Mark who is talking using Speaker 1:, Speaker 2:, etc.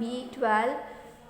Speaker 1: B12